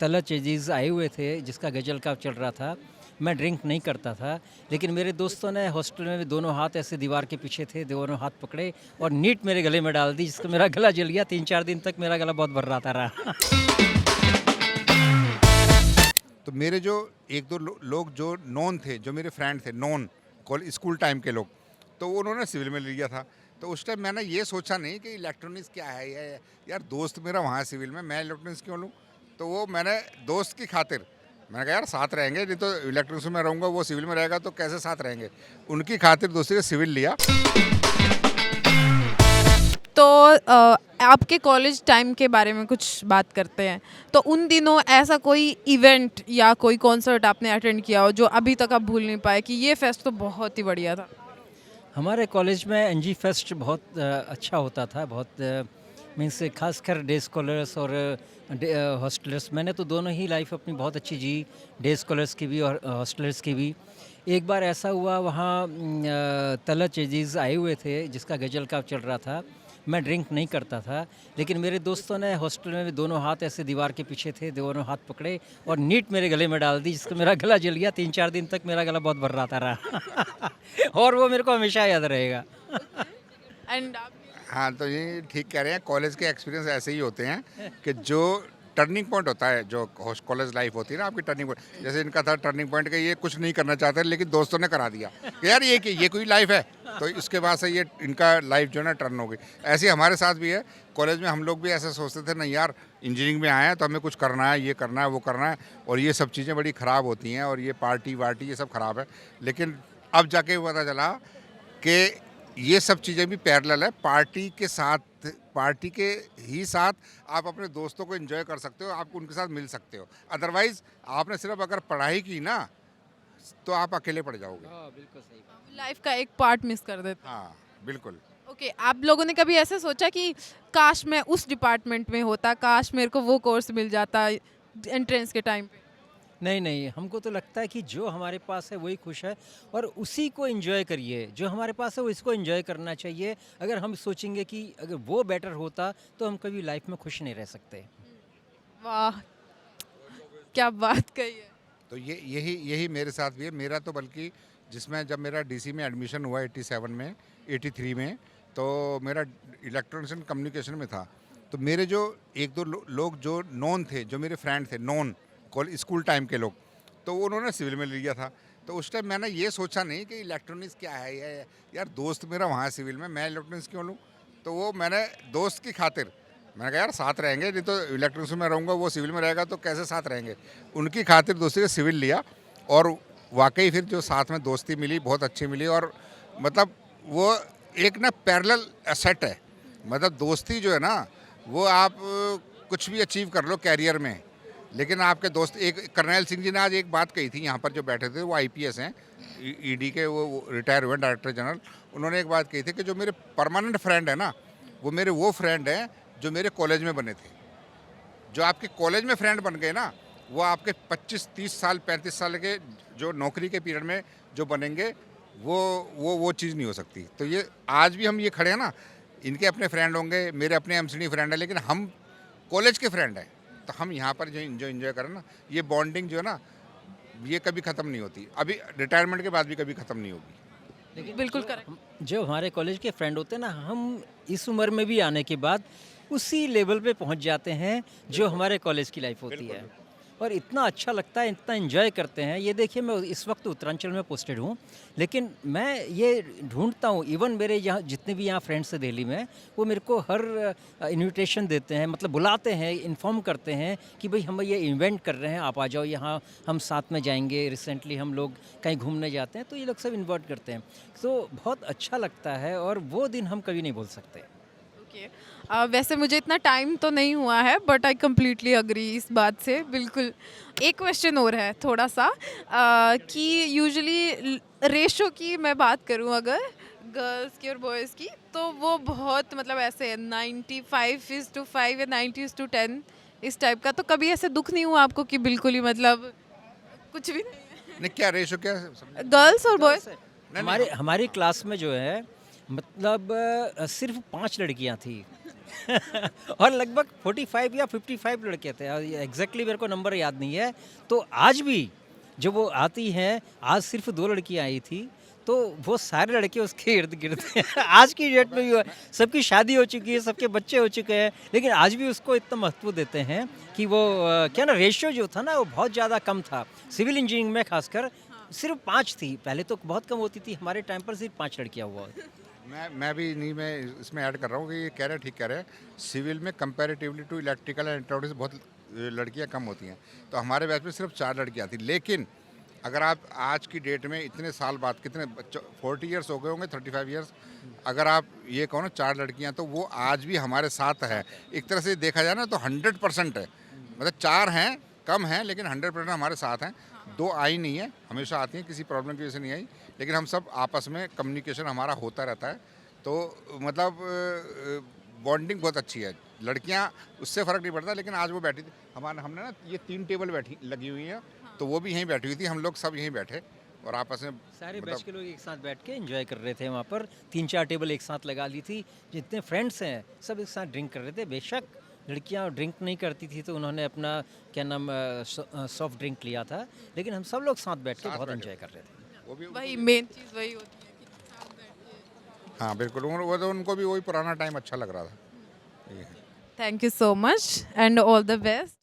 तलत चीज़ आए हुए थे जिसका गज़ल का चल रहा था। मैं ड्रिंक नहीं करता था, लेकिन मेरे दोस्तों ने हॉस्टल में दोनों हाथ ऐसे दीवार के पीछे थे, दोनों हाथ पकड़े और नीट मेरे गले में डाल दी, जिससे मेरा गला जल गया। 3-4 दिन तक मेरा गला बहुत भर्राता रहा। तो मेरे जो एक दो लोग जो नॉन थे, जो मेरे फ्रेंड थे नॉन स्कूल टाइम के लोग, तो उन्होंने सिविल में लिया था। तो उस टाइम मैंने ये सोचा नहीं कि इलेक्ट्रॉनिक्स क्या है, ये यार दोस्त मेरा वहाँ सिविल में, मैं इलेक्ट्रॉनिक्स क्यों लूँ। तो वो मैंने दोस्त की खातिर मैंने कहा यार साथ रहेंगे, नहीं तो इलेक्ट्रॉनिक्स में रहूँगा, वो सिविल में रहेगा, तो कैसे साथ रहेंगे। उनकी खातिर दोस्ती का सिविल लिया। तो आपके कॉलेज टाइम के बारे में कुछ बात करते हैं। तो उन दिनों ऐसा कोई इवेंट या कोई कॉन्सर्ट आपने अटेंड किया हो जो अभी तक आप भूल नहीं पाए कि ये फेस्ट तो बहुत ही बढ़िया था? हमारे कॉलेज में एनजी फेस्ट बहुत अच्छा होता था, बहुत मीन्स खासकर डे स्कॉलर्स और हॉस्टलर्स। मैंने तो दोनों ही लाइफ अपनी बहुत अच्छी जी, डे स्कॉलर्स की भी और हॉस्टलर्स की भी। एक बार ऐसा हुआ, वहाँ तलत चीज़ आए हुए थे जिसका गज़ल का चल रहा था। मैं ड्रिंक नहीं करता था, लेकिन मेरे दोस्तों ने हॉस्टल में दोनों हाथ ऐसे दीवार के पीछे थे, दोनों हाथ पकड़े और नीट मेरे गले में डाल दी, जिससे मेरा गला जल गया। 3-4 दिन तक मेरा गला बहुत भर्राता रहा। और वो मेरे को हमेशा याद रहेगा। एंड हाँ, तो ये ठीक कह रहे हैं, कॉलेज के एक्सपीरियंस ऐसे ही होते हैं कि जो टर्निंग पॉइंट होता है, जो कॉलेज लाइफ होती है ना आपकी, टर्निंग पॉइंट। जैसे इनका था टर्निंग पॉइंट कि ये कुछ नहीं करना चाहते, लेकिन दोस्तों ने करा दिया कि यार ये कोई लाइफ है। तो इसके बाद से ये इनका लाइफ जो है ना टर्न हो गई। ऐसे ही हमारे साथ भी है। कॉलेज में हम लोग भी ऐसे सोचते थे, नहीं यार इंजीनियरिंग में आए हैं तो हमें कुछ करना है, ये करना है, वो करना है, और ये सब चीज़ें बड़ी ख़राब होती हैं, और ये पार्टी वार्टी ये सब ख़राब है। लेकिन अब जाके पता चला कि ये सब चीज़ें भी पैरेलल है। पार्टी के साथ, पार्टी के ही साथ आप अपने दोस्तों को एंजॉय कर सकते हो, आप उनके साथ मिल सकते हो। अदरवाइज़ आपने सिर्फ अगर पढ़ाई की ना, तो आप अकेले पड़ जाओगे। हाँ, बिल्कुल सही बात। लाइफ का एक पार्ट मिस कर देते। हाँ, बिल्कुल। ओके, आप लोगों ने कभी ऐसे सोचा कि काश मैं उस डिपार्टमेंट में होता, काश मेरे को वो कोर्स मिल जाता एंट्रेंस के टाइम पे? नहीं, नहीं, हमको तो लगता है कि जो हमारे पास है वही खुश है, और उसी को एंजॉय करिए। जो हमारे पास है वो इसको एंजॉय करना चाहिए। अगर हम सोचेंगे कि अगर वो बेटर होता, तो हम कभी लाइफ में खुश नहीं रह सकते। वाह, क्या बात कही है। तो ये यही यही मेरे साथ भी है। मेरा तो बल्कि जिसमें जब मेरा डीसी में एडमिशन हुआ 87 में, 83 में, तो मेरा इलेक्ट्रॉनिक्स एंड कम्युनिकेशन में था। तो मेरे जो एक दो लोग जो नॉन थे, जो मेरे फ्रेंड थे नॉन स्कूल टाइम के लोग, तो उन्होंने सिविल में लिया था। तो उस टाइम मैंने ये सोचा नहीं कि इलेक्ट्रॉनिक्स क्या है, ये यार दोस्त मेरा वहाँ सिविल में, मैं इलेक्ट्रॉनिक्स क्यों लूँ। तो वो मैंने दोस्त की खातिर मैंने कहा यार साथ रहेंगे, नहीं तो इलेक्ट्रॉनिक्स में रहूँगा, वो सिविल में रहेगा, तो कैसे साथ रहेंगे। उनकी खातिर दोस्ती का सिविल लिया, और वाकई फिर जो साथ में दोस्ती मिली बहुत अच्छी मिली। और मतलब वो एक ना पैरेलल एसेट है। मतलब दोस्ती जो है ना, वो आप कुछ भी अचीव कर लो कैरियर में, लेकिन आपके दोस्त, एक करनैल सिंह जी ने आज एक बात कही थी यहाँ पर जो बैठे थे, वो आईपीएस हैं, ईडी के, वो रिटायर हुए डायरेक्टर जनरल। उन्होंने एक बात कही थी कि जो मेरे परमानेंट फ्रेंड है ना, वो मेरे वो फ्रेंड हैं जो मेरे कॉलेज में बने थे। जो आपके कॉलेज में फ्रेंड बन गए ना, वो आपके 25-30 साल 35 साल के जो नौकरी के पीरियड में जो बनेंगे, वो चीज़ नहीं हो सकती। तो ये आज भी हम ये खड़े हैं ना, इनके अपने फ्रेंड होंगे, मेरे अपने एमसीडी फ्रेंड है, लेकिन हम कॉलेज के फ्रेंड हैं। तो हम यहाँ पर जो एंजॉय करें ना, ये बॉन्डिंग जो है ना, ये कभी ख़त्म नहीं होती। अभी रिटायरमेंट के बाद भी कभी ख़त्म नहीं होगी। लेकिन बिल्कुल जो करेक्ट। जो हमारे कॉलेज के फ्रेंड होते हैं ना, हम इस उम्र में भी आने के बाद उसी लेवल पे पहुंच जाते हैं जो हमारे कॉलेज की लाइफ होती है, और इतना अच्छा लगता है, इतना एंजॉय करते हैं। ये देखिए, मैं इस वक्त उत्तरांचल में पोस्टेड हूँ, लेकिन मैं ये ढूंढता हूँ, इवन मेरे यहाँ जितने भी यहाँ फ्रेंड्स हैं दिल्ली में, वो मेरे को हर इनविटेशन देते हैं, मतलब बुलाते हैं, इन्फॉर्म करते हैं कि भाई हम ये इवेंट कर रहे हैं, आप आ जाओ यहाँ, हम साथ में जाएंगे। रिसेंटली हम लोग कहीं घूमने जाते हैं, तो ये लोग सब इन्वाइट करते हैं। तो बहुत अच्छा लगता है, और वो दिन हम कभी नहीं भूल सकते। ओके, वैसे मुझे इतना टाइम तो नहीं हुआ है, बट आई कम्प्लीटली अग्री इस बात से, बिल्कुल। एक क्वेश्चन और है थोड़ा सा, कि यूजुअली रेशो की मैं बात करूं अगर गर्ल्स की और बॉयज़ की, तो वो बहुत मतलब ऐसे 95:5 या 90:10 इस टाइप का। तो कभी ऐसे दुख नहीं हुआ आपको कि बिल्कुल ही मतलब कुछ भी नहीं? नहीं, क्या रेशो क्या है? गर्ल्स और बॉयज़? हमारे हमारी क्लास में जो है, मतलब सिर्फ 5 लड़कियां थी, और लगभग 45 या 55 लड़के थे, एग्जैक्टली मेरे को नंबर याद नहीं है। तो आज भी जब वो आती हैं, आज सिर्फ 2 लड़कियां आई थी, तो वो सारे लड़के उसके इर्द गिर्द हैं। आज की डेट में भी सबकी शादी हो चुकी है, सबके बच्चे हो चुके हैं, लेकिन आज भी उसको इतना महत्व देते हैं कि वो क्या ना, रेशियो जो था ना वो बहुत ज़्यादा कम था। सिविल इंजीनियरिंग में खासकर सिर्फ 5 थी, पहले तो बहुत कम होती थी, हमारे टाइम पर सिर्फ 5 लड़कियां हुआ। मैं भी नहीं, मैं इसमें ऐड कर रहा हूँ कि ये कह रहे हैं, ठीक कह रहे हैं। सिविल में comparatively to electrical and electronics बहुत लड़कियां कम होती हैं, तो हमारे बैच में सिर्फ 4 लड़कियां थी। लेकिन अगर आप आज की डेट में इतने साल बाद, कितने 40 ईयर्स हो गए होंगे, 35 ईयर्स, अगर आप ये कहो ना 4 लड़कियां, तो वो आज भी हमारे साथ है। एक तरह से देखा जाए ना तो 100% है, मतलब 4 हैं, कम हैं, लेकिन 100% हमारे साथ हैं। 2 आई नहीं है, हमेशा आती हैं, किसी प्रॉब्लम की वजह से नहीं आई, लेकिन हम सब आपस में कम्युनिकेशन हमारा होता रहता है। तो मतलब बॉन्डिंग बहुत अच्छी है। लड़कियां, उससे फ़र्क नहीं पड़ता, लेकिन आज वो बैठी थी हमने ना ये 3 टेबल बैठी लगी हुई हैं, तो वो भी यहीं बैठी हुई थी, हम लोग सब यहीं बैठे और आपस में सारे मतलब बैच के लोग एक साथ बैठ के एंजॉय कर रहे थे वहाँ पर। 3-4 टेबल एक साथ लगा ली थी, जितने फ्रेंड्स हैं सब एक साथ ड्रिंक कर रहे थे। बेशक लड़कियाँ ड्रिंक नहीं करती थी, तो उन्होंने अपना क्या नाम सॉफ्ट ड्रिंक लिया था, लेकिन हम सब लोग साथ बैठ के साथ बहुत बैठे एंजॉय कर रहे थे। वो भी वही मेन चीज़ वही होती है कि साथ बैठ के। हाँ बिल्कुल, वो तो उनको भी वही पुराना टाइम अच्छा लग रहा था। ये है। Thank you so much and all the best.